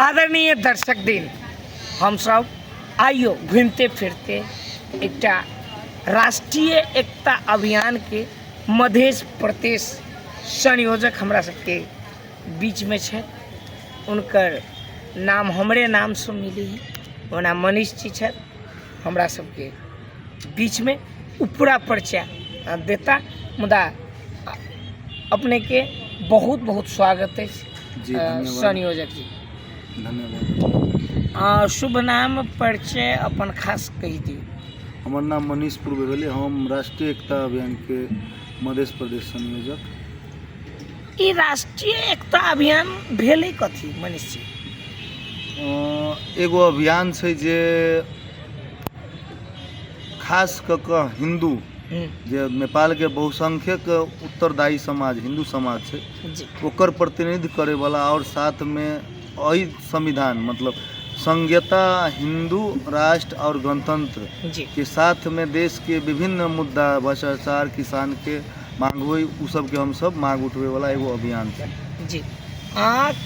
आदरणीय दर्शक दिन हम सब आइयो घूमते फिरते एक राष्ट्रीय एकता अभियान के मध्य प्रदेश संयोजक हमरा सबके बीच में है। उनकर नाम हमरे नाम से मिली है, ओना मनीष जी है हमरा सबके बीच में पूरा परिचय देता। मुदा अपने के बहुत बहुत स्वागत है संयोजक जी। धन्यवाद। शुभ नाम परिचय अपन खास कही दी। हमार नाम मनीष पूर्वे भेले, हम राष्ट्रीय एकता अभियान के मध्य प्रदेश संयोजक। ई राष्ट्रीय एकता अभियान भेले कथी मनीष जी? एगो अभियान छै जे खास कऽ हिंदू जे नेपाल के बहुसंख्यक उत्तरदायी समाज हिंदू समाज छै ओकर प्रतिनिधित्व करे वाला और साथ में अही संविधान मतलब संघीयता हिंदू राष्ट्र और गणतंत्र के साथ में देश के विभिन्न मुद्दा भ्रष्टाचार किसान के मांग हुई उ सब के हम सब मांग उठवे वाला एगो अभियान छै जी।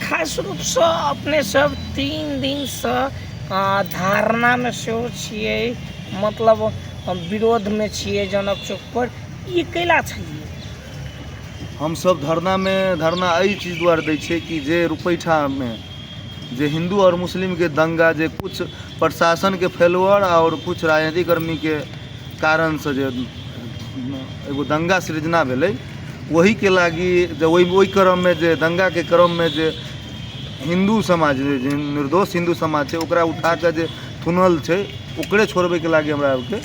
खास रूप से अपने सब 3 दिन से धारणा में सेहो छिए, मतलब विरोध में छिए जनक चौक पर। ये कैला छलिए हम सब धरना एहि चीज द्वारा दै छै कि जे रुपैठा में जे हिंदू और मुस्लिम के दंगा जे कुछ प्रशासन के फेलुअर और कुछ राजनीतिक कर्मी के कारण से जे एगो दंगा सृजना भेलै, वही के लागी जे वही क्रम में जे दंगा के क्रम में जे हिंदू समाज जे निर्दोष हिंदू समाज छै ओकरा उठा के जे थुनल छै ओकरे छोड़बे के लागी हमरा के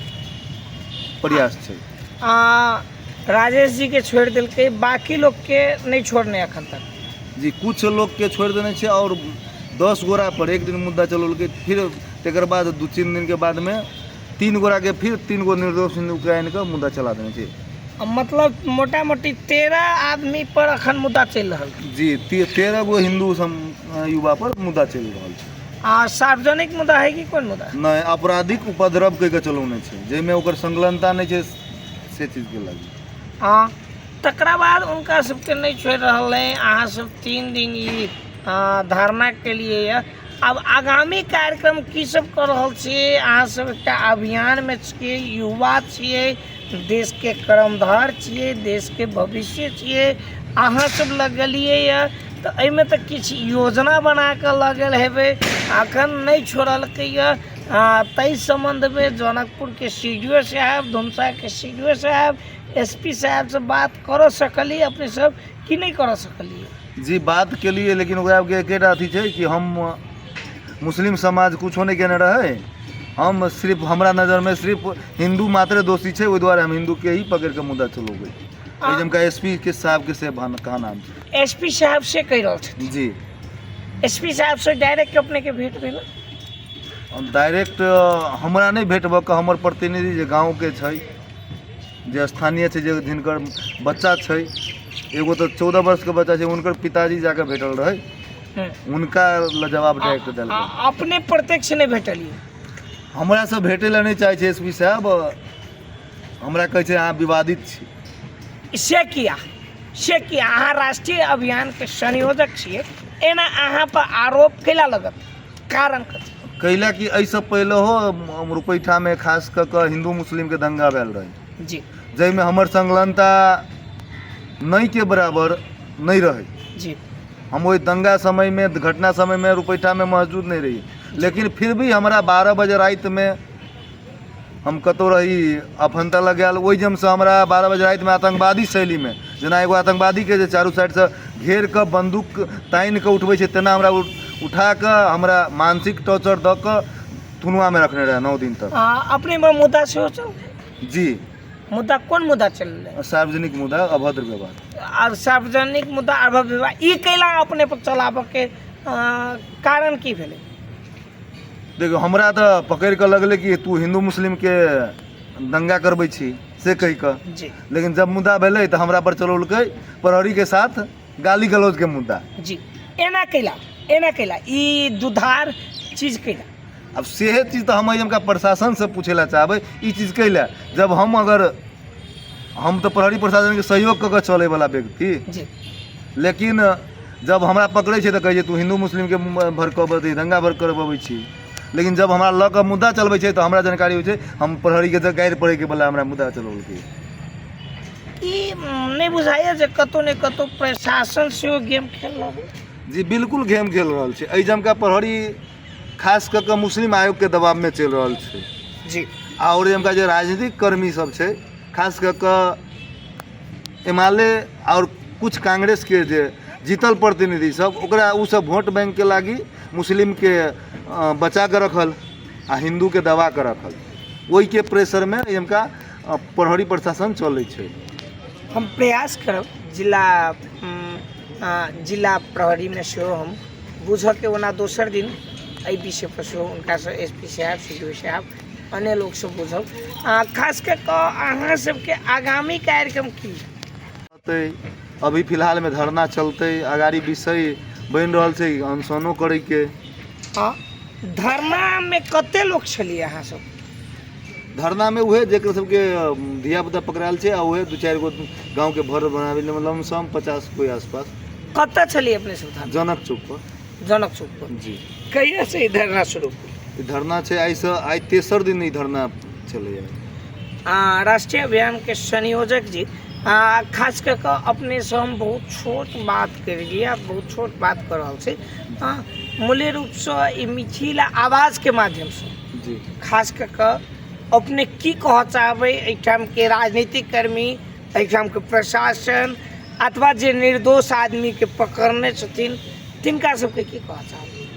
प्रयास छै। राजेश जी के छोड़ दिल के, बाकी लोग के नहीं छोड़ने अखन तक जी। कुछ लोग के छोड़ देने छै और 10 गोरा पर एक दिन मुद्दा चलल के, फिर तकर बाद 2-3 दिन के बाद में 3 गोरा के फिर 3 गो निर्दोष हिंदू यूक्रेन का मुद्दा चला देने छै। मतलब मोटा मोटी 13 आदमी पर अखन मुद्दा चल रहा जी। 13 गो हिंदू युवा पर मुद्दा चल रहा है। सार्वजनिक मुद्दा है कि कौन मुद्दा? नहीं, आपराधिक उपद्रव के चलौने छै जेमे ओकर संलग्नता नहीं छै से चीज के लागी। तकरा बाद उनका सबके नहीं छोड़ रहा है। अहाँ सब 3 दिन ई धरना के लिए अब आगामी कार्यक्रम की सब कर रहा छे? अहाँ सब एक अभियान में छिए, युवा छिए, देश के कर्मधार छिए, देश के भविष्य छिए, अहाँ सब लगलिए तो एहिमे तो किछ योजना बना के लगल हेबे, अखन नहीं छोड़लकै। तई संबंध में जनकपुर के सीडीओ साहब, धुमसा के सीडीओ साहब, एसपी साहब से बात कर सकलिए अपने सब कि नहीं कर सकलिए? जी बात के लिए, लेकिन ओकरा के एकेटा अथी छै कि हम मुस्लिम समाज कुछो नहीं केने रहे, हम सिर्फ हमरा नज़र में सिर्फ हिंदू मात्र दोषी छै, ओहि द्वारा हम हिंदू के ही पकड़ के मुद्दा चलोगे। जमका एसपी के साहब के से कहा नाम छै? एसपी साहब से कह रहा छथि जी। एसपी साहब से डायरेक्ट अपने के भेंट भेल? डायरेक्ट हमरा नहीं भेट भ के हमर प्रतिनिधि जे गाँव के छै, जे स्थानीय छै, जे जिनकर बच्चा छै, एगो तो 14 वर्ष के बच्चा छै, उनकर पिताजी जाके भेटल रहे, उनका जवाब डायरेक्ट दिल। अपने प्रत्यक्ष नहीं भेटलिए? हमरा से भेटे ला नहीं चाहे छै एसपी साहब, हमरा कहे छै अहाँ विवादित छी। से किया अहाँ राष्ट्रीय अभियान के संयोजक छिए, एना अहाँ पर आरोप कैला लगत? कारण कथी? कैला कि ऐसे पहले हो रुपैठा में खास कर हिंदू मुस्लिम के दंगा भेल रहे जी, जैमे हमर संलग्नता नहीं के बराबर नहीं रहे जी। हम वही दंगा समय में घटना समय में रुपैठा में मौजूद नहीं रही, लेकिन फिर भी हमारा 12 बजे रात में हम कतो रही अफंता लगाल, वही जम से हमारा 12 बजे रात में आतंकवादी शैली में जना एगो आतंकवादी के चारू साइड से घेर के बंदूक तान के उठबै छै तेना हमरा उठा के हमरा मानसिक टॉर्चर द के थुनुआ में रखने रहे 9 दिन तक। अपने में मुद्दा से चल जी। मुद्दा कौन मुद्दा चल रहा? सार्वजनिक मुद्दा अभद्र व्यवहार। और सार्वजनिक मुद्दा अभद्र व्यवहार ई कैला अपने पर चलाबे के कारण की भेले? देखो हमरा तो पकड़ के लगले कि तू हिंदू मुस्लिम के दंगा करबै छी से कह के जी, लेकिन जब मुद्दा भेलै तो हमरा पर चलौलकै प्रहरी के साथ गाली गलौज के मुद्दा। जी। एना कैला ई दुधार चीज कैला? अब से चीज तो हम का प्रशासन से पूछे ला चाहबै ई चीज कैला, जब हम तो प्रहरी प्रशासन के सहयोग क के चले वाला व्यक्ति, जी, लेकिन जब हमरा पकड़े छै तऽ कहै छै तू हिंदू मुस्लिम के भड़कबै दंगा भड़कबै छी, लेकिन जब हमरा लऽ कऽ मुद्दा चलबै छै तऽ हमरा जानकारी होइ छै हम प्रहरी के गाड़ि पड़े के बला हमरा मुद्दा चलबैलकै। ई नहीं बुझाइए जे कतौ ने कतौ प्रशासन से गेम खेल रहा है। जी बिल्कुल गेम खेल रहल छै। एहि जमका प्रहरी खास कऽ के मुस्लिम आयोग के दबाव में चलि रहल छै जी। और जमका जे राजनीतिक कर्मी सब छै खास कऽ के एमाले और कुछ कांग्रेस के जे जीतल प्रतिनिधि सब ओकरा उ सब वोट बैंक के लागी मुस्लिम के बचा के रखल आ हिंदू के दबा के रखल, ओहि के प्रेशर में जमका प्रहरी प्रशासन चलै छै। हम प्रयास करब जिला प्रहरी में सेहो हम बुझ के ओना दोसर दिन एहि विषय पर सेहो उनका से एसपी साहब सी साहब अन्य लोग से बुझब। खास कऽ अहाँ सबके आगामी कार्यक्रम की होतै? अभी फिलहाल में धरना चलते, अगाड़ी विषय बनि रहल छै अनशनो करे के। हाँ, धरना में कते लोग छलिए अहाँ सब? धरना में उहे जेकर सबके धिया पुता पकड़ायल छै आ उहे 2-4 गो गांव के भर बनावे लमसम 50 कोई आसपास। कतऽ छलिए अपने सब धरना? जनक चौक पर। जनक चौक पर जी। कहिया से ई धरना शुरू? ई धरना छै आई तेसर दिन ई धरना चलैया। राष्ट्रीय अभियान के संयोजक जी, खास कऽ अपने से हम बहुत छोट बात करिए, बहुत छोट बात कर रहल छी। मूल्य रूप से ई मिथिला आवाज के माध्यम से जी खास कऽ अपने की कह चाहबै एहिठाम के राजनीतिक कर्मी, एहिठाम के प्रशासन अथवा जे निर्दोष आदमी के पकड़ने छथिन तिनका सबके की कह चाहबै?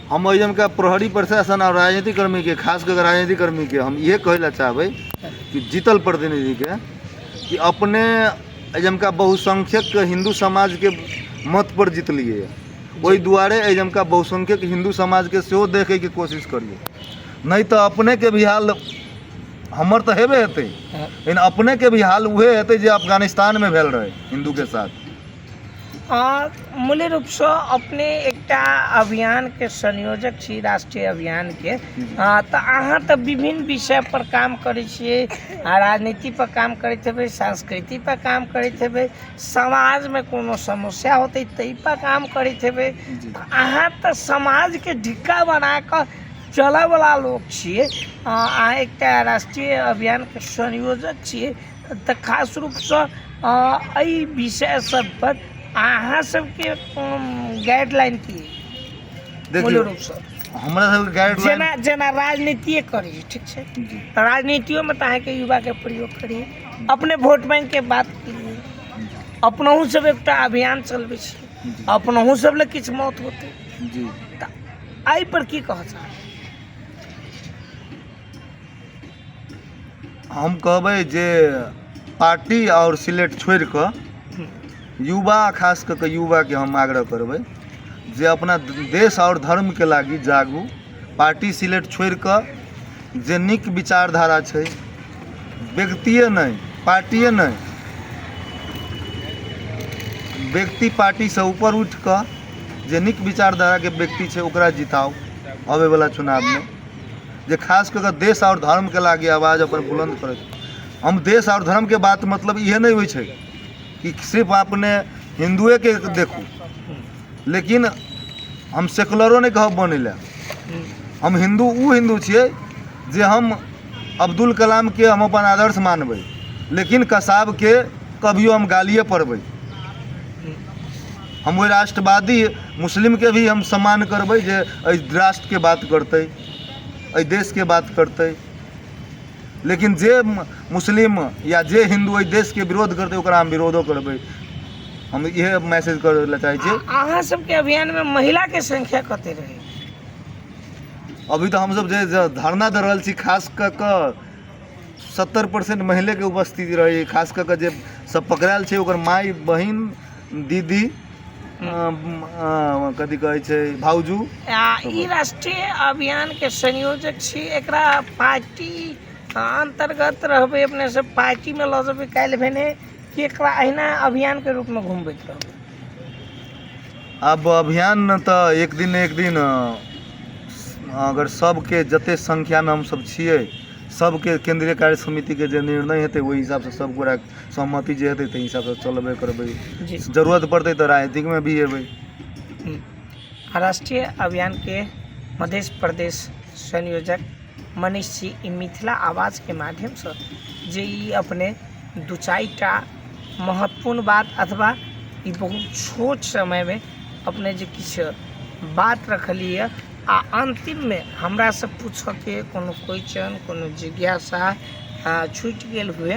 हम एहिजम का प्रहरी प्रशासन और राजनीतिक कर्मी के खास कर राजनीतिक कर्मी के हम ये कहे ला चाहबै कि जीतल प्रतिनिधि के कि अपने एहिजम का बहुसंख्यक हिंदू समाज के मत पर जीतलिए, ओहि दुआरे एहिजम का बहुसंख्यक हिंदू समाज के सेहो देखे के कोशिश करिए, नहीं तो अपने के भी हाल हमर तो हेबे हेतै, लेकिन अपने के भी हाल उहे हेतै जे अफगानिस्तान में भेल रहे हिंदू के साथ। मूल्य रूप से अपने एकटा अभियान के संयोजक छी राष्ट्रीय अभियान के, तो अहाँ तो विभिन्न विषय पर काम करै छियै, राजनीति पर काम करैत हेबै, संस्कृति पर काम करैत हेबै, समाज में कोनो समस्या होतै तै पर काम करैत हेबै। अहाँ तो समाज के ढिक्का बना कऽ चलय वाला लोग छियै, अहाँ एकटा राष्ट्रीय अभियान के संयोजक छियै, तो खास रूप से एहि विषय सब पर अहाँ सबके गाइडलाइन की? देखिए हमरा सबके गाइडलाइन जेना राजनीति करी, ठीक छै, राजनीतियों में तो अहाँके युवा के प्रयोग करिए, अपने वोट बैंक के बात करिए, अपनहु सब एकटा अभियान चलबै छी, अपनहु सब ले किछु मौत होतै जी, तऽ एहि पर की कह चाहब? हम कहबै जे पार्टी और सिलेट छोड़ कऽ युवा खास कऽ के युवा के हम आग्रह करबै जे अपना देश और धर्म के लागी जागू, पार्टी सिलेट छोड़ कऽ जे नीक विचारधारा छै, व्यक्तिये नहीं पार्टिये नहीं, व्यक्ति पार्टी से ऊपर उठ कऽ जे नीक विचारधारा के व्यक्ति छै ओकरा जिताओ आवे वाला चुनाव में, जे खास कऽ के देश और धर्म के लागी आवाज अपन बुलंद करे। हम देश और धर्म के बात मतलब ये नहीं होइ छै कि सिर्फ अपने हिंदुए के देखू, लेकिन हम सेकुलरो नहीं कहब बने ला, हम हिंदू छियै जे हम अब्दुल कलाम के हम अपन आदर्श मानबै, लेकिन कसाब के कभियो हम गालिए पढ़बै। हम वही राष्ट्रवादी मुस्लिम के भी हम सम्मान करबै जे राष्ट्र के बात करते, देश के बात करते, लेकिन जे मुस्लिम या जे हिंदू देश के विरोध करते ओकरा हम विरोधो करबै। हम यह मैसेज करे ला चाहै छी। अहाँ सबके अभियान में महिला के संख्या कते रहे? अभी तो हम सब जे धरना दे रहल छी खास कऽ के 70% महिला के उपस्थिति रही, खास कऽ के जे सब पकड़ायल छै ओकर माई बहिन दीदी कथी कहै छै भाउजू। ई राष्ट्रीय अभियान के संयोजक छी, एकरा पार्टी अंतर्गत रहबै, अपने सब पार्टी में लऽ जेबै काल्हि भेने कि एकरा अहिना अभियान के रूप में घूमबैत रहबै? अब अभियान तो एक दिन अगर सबके जते संख्या में हम सब छियै सबके केंद्रीय कार्य समिति के जे निर्णय हेतै ओहि हिसाब से सब गोरा सहमति जे हेतै ताहि हिसाब से चलबे करबै, जरूरत पड़तै तो राजनीतिक में भी हेबै। राष्ट्रीय अभियान के मध्य प्रदेश संयोजक मनीष जी ई मिथिला आवाज के माध्यम से जे ई अपने दू चारिटा महत्वपूर्ण बात अथवा ई बहुत छोट समय में अपने जे किछु बात रखलिए आ अंतिम में हमरा से पूछे के कोनो क्वेश्चन कोनो जिज्ञासा छूट गेल हुए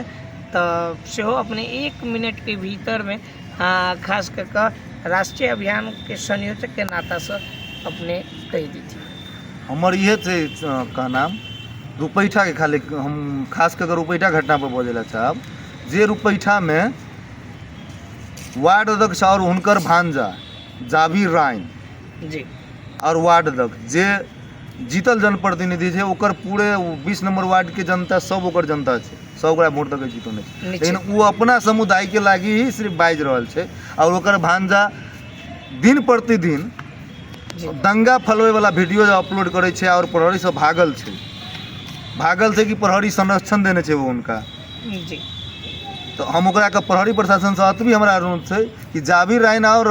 तो सेहो अपने 1 मिनट के भीतर में खास करके राष्ट्रीय अभियान के संयोजक के नाता से अपने कह दीजिए। हमर ये थे कहना रुपैठा के खाली हम खास करके रुपैठा घटना पर बोलेला चाहब जे रुपैठा में वार्ड अध्यक्ष और हुनकर भांजा जाबिर राय जी और वार्ड अध्यक्ष जे जीतल जनप्रतिनिधि है ओकर पूरे 20 नंबर वार्ड के जनता सब ओकर जनता है सब ओकरा वोट दे जीतने लेकिन वो अपना समुदाय के लागी ही सिर्फ बाज रहा है और ओकर भांजा दिन प्रतिदिन दंगा फैलवे वाला वीडियो अपलोड करे छे और प्रहरी से भागल छे कि प्रहरी संरक्षण देने छे वो उनका जी। तो हम ओकरा के प्रहरी प्रशासन से अतभी हमरा अनुरोध छे कि जाबिर राय और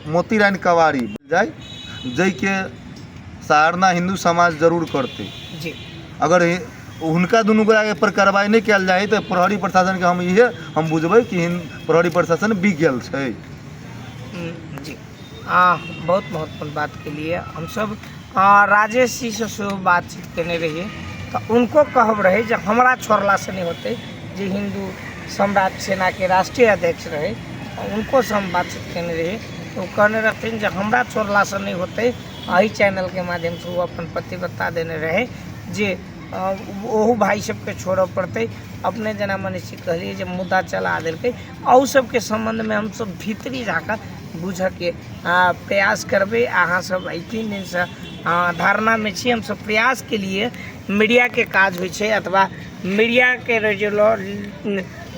मोती राय कवाड़ी जाए जै के सराहना हिंदू समाज जरूर करते जी। अगर उनका दुनू गोरा पर कार्रवाई नहीं कल जाए तो प्रहरी प्रशासन के हम बुझबै कि प्रहरी प्रशासन बिक गेल छै। जी बहुत महत्वपूर्ण बात के लिए हम सब राजेश जी से बातचीत करने रहिए तो उनको कहब रहे जब हमारा छोड़ला से नहीं होते जो हिंदू सम्राट सेना के राष्ट्रीय अध्यक्ष रहे उनको से हम बातचीत करने रहिए तो कहने रहते जब हमारा छोड़ला से नहीं होते यही चैनल के माध्यम से वो अपन प्रतिबद्धता देने रहे जे ओहू भाई सबके छोड़े पड़ते अपने जना मनीष जी कहलिए जब मुद्दा चला दिल्क और सबके संबंध में हम सब भीतरी जाकर बुझे के प्रयास करबे। अहाँ सब 3 दिन से धारणा में छी हम सब प्रयास के लिए मीडिया के काज होइ छै अथवा मीडिया के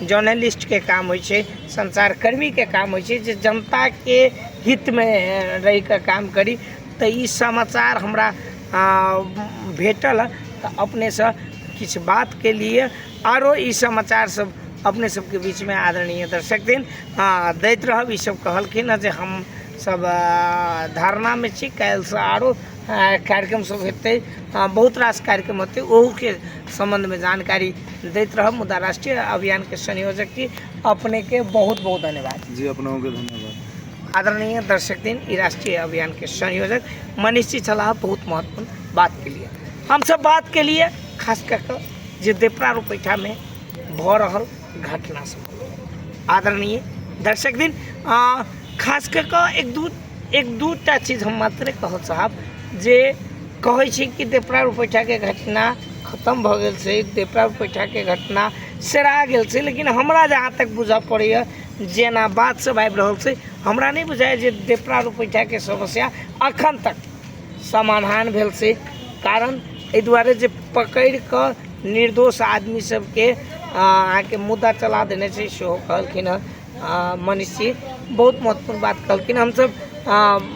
जर्नलिस्ट के काम होइ छै संचारकर्मी के काम होइ छै जे जनता के हित में रह कर काम करी तो ई समाचार हमरा भेटल तो अपने से किछ बात के लिए आरो ई समाचार सब अपने सबके बीच में आदरणीय दर्शक दिन दैत रहब। ई सब कहलखिन जे हम सब धारणा में छी काल्हि से आरो कार्यक्रम सब हेतै बहुत रास कार्यक्रम होते ओहू के संबंध में जानकारी दैत रहब। मुदा राष्ट्रीय अभियान के संयोजक की अपने के बहुत बहुत धन्यवाद जी। अपनों के धन्यवाद। आदरणीय दर्शक दिन ई राष्ट्रीय अभियान के संयोजक मनीष जी छलाह बहुत महत्वपूर्ण बात के लिए हम सब बात के लिए खास करके जे देपरा रुपैठा में भ रहल घटना सब आदरणीय दर्शक दिन खास करके एक दूटा चीज हम मात्र कह साहब जे कहै छी कि देपरा रुपैठा के घटना खत्म भ गेल छै देपरा रुपैठा के घटना सेरा गेल छै लेकिन हमरा जहाँ तक बुझा पड़ैया जेना बात सब आबि रहल छै हमरा नहीं बुझाय जे देपरा रुपैठा के समस्या अखन तक समाधान भेल छै कारण एहि दुआरे जे पकड़ के निर्दोष आदमी सबके अहाँके मुद्दा चला देने छै सेहो कहलखिन मनीष जी बहुत महत्वपूर्ण बात कहलखिन हम सब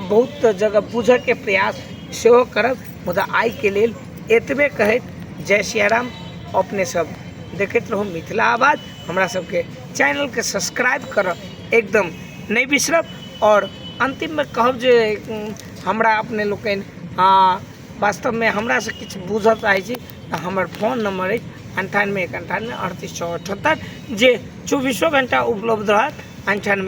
बहुत जगह बुझे के प्रयास सेहो करब मुदा आइ के लेल एतबे कहैत जय सियाराम। अपने सब देखते रहू मिथिला आवाज हमरा सबके चैनल के सब्सक्राइब करब एकदम नहीं बिसरब और अंतिम में कहब जे हमरा अपने लोकनि वास्तव में हमरा से किछु बुझऽ चाहै छी तो हमर फोन नंबर है 98 जे 24 घंटा उपलब्ध रहत 98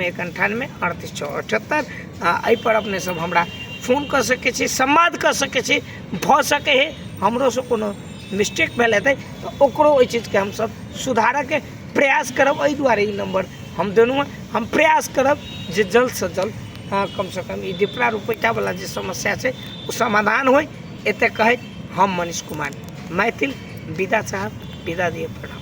एहि पर अपने सब हमरा फोन कर सके छी संवाद कर सके छी भ सके है हमरो से कोनो मिस्टेक भेल हेतै तो ओकरो ओहि चीज के हम सब सुधारऽ के प्रयास करब। एहि दुआरे ई नंबर हम देलहुँ हम प्रयास करब जे जल्द से जल्द कम से कम ई देपरा रुपैठा वाला जे समस्या है वो समाधान हो। एते कहैत हम मनीष कुमार मैथिल विदा चाहब विदा दिए प्रणाम।